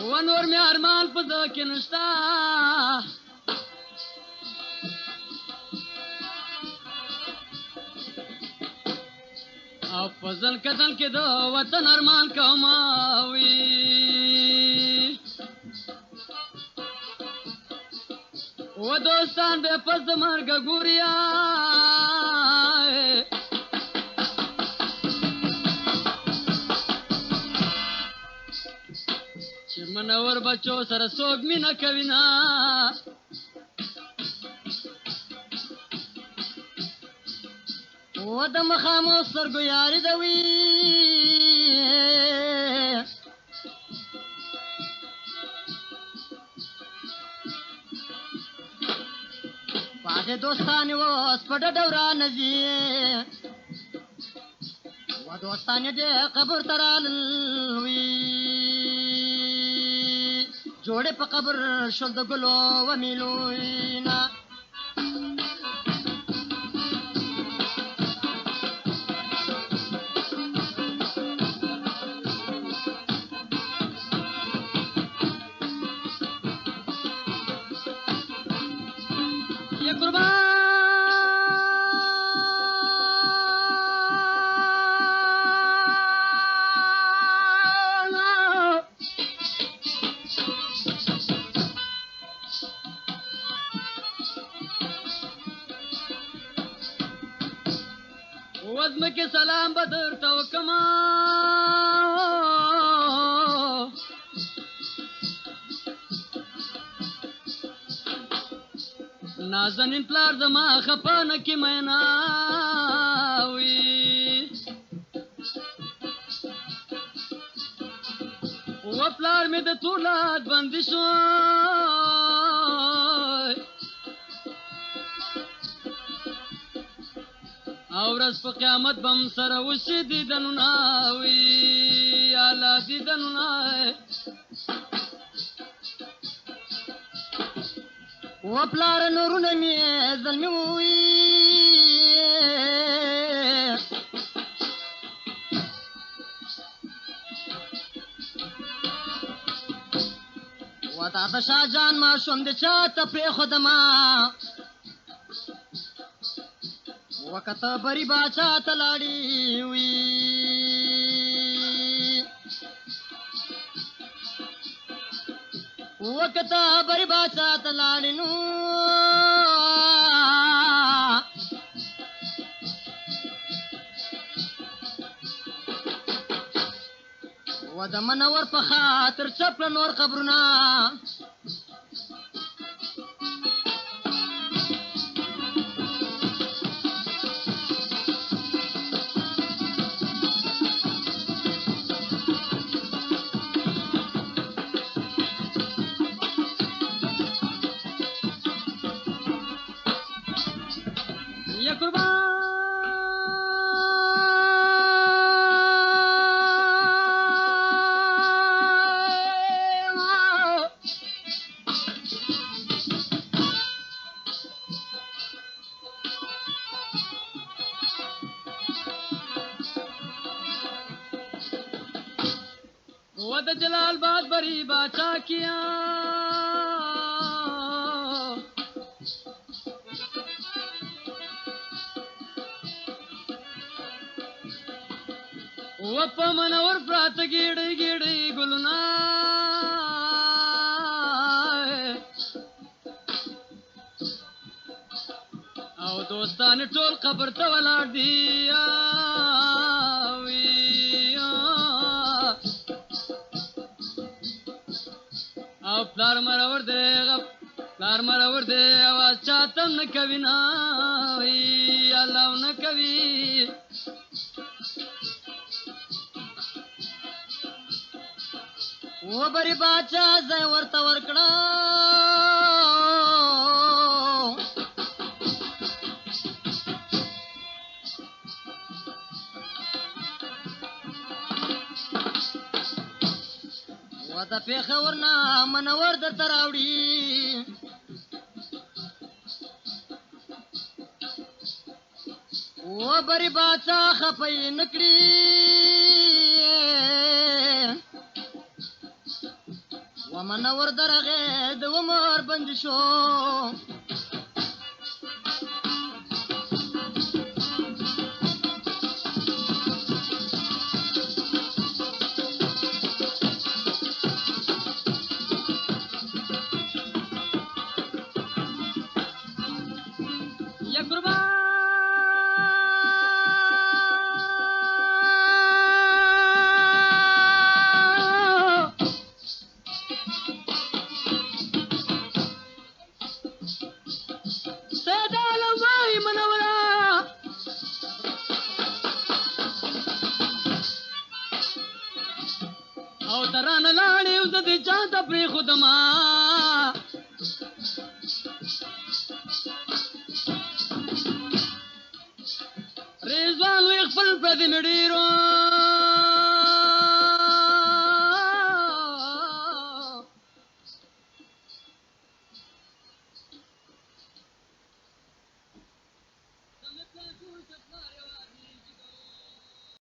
ونور مې ارمان په زړه کې نشته او فضل کتل کې د وطن ارمان کومه وي و دوستان به پس د مرګ ګوریا چې منور بچو سره څوک مینه کوي نه و د مخامو سترګو یاري ده وي پاکې دوستان اوس په ډډه ورانه ځي و دوستان یې د قبر ته رالل وي جوړې په قبر شول د ګلو و میلوینا وزمکې سلام به درته وکما نازنین پلار زما خپه نه کې مینا وي و پلار مې د طولات بندي شو او ورځ په قیامت بم سره وشي دیدنونه وي اعلی دیدنونه و پلار نورونه مې ظلمي وي و تا ته شاه جان ماشوم د چا ته پرېښودمه وکته بری باچا تلاړي وي وکته بری باچا تلاړي نو و د منور په خاطر چپ نور قبرونه و د جلال باد بری باچا کیا و په منور پراته ګیړی ګیړی ګلونه او دوستان ټول قبر ته ولاړ دي او پلار مرور دی اواز چاته نه کوي نه الله نه کوي و بری باچا ځای ورته ورکړه و د پېښور نه منور درته راوړي و بری باچا خپی نکړي و منور درغه د عمر بند شو او ترانه لاړې اوس دې چاته پرېښودما رضوان وی خپل پردي مې ډېرو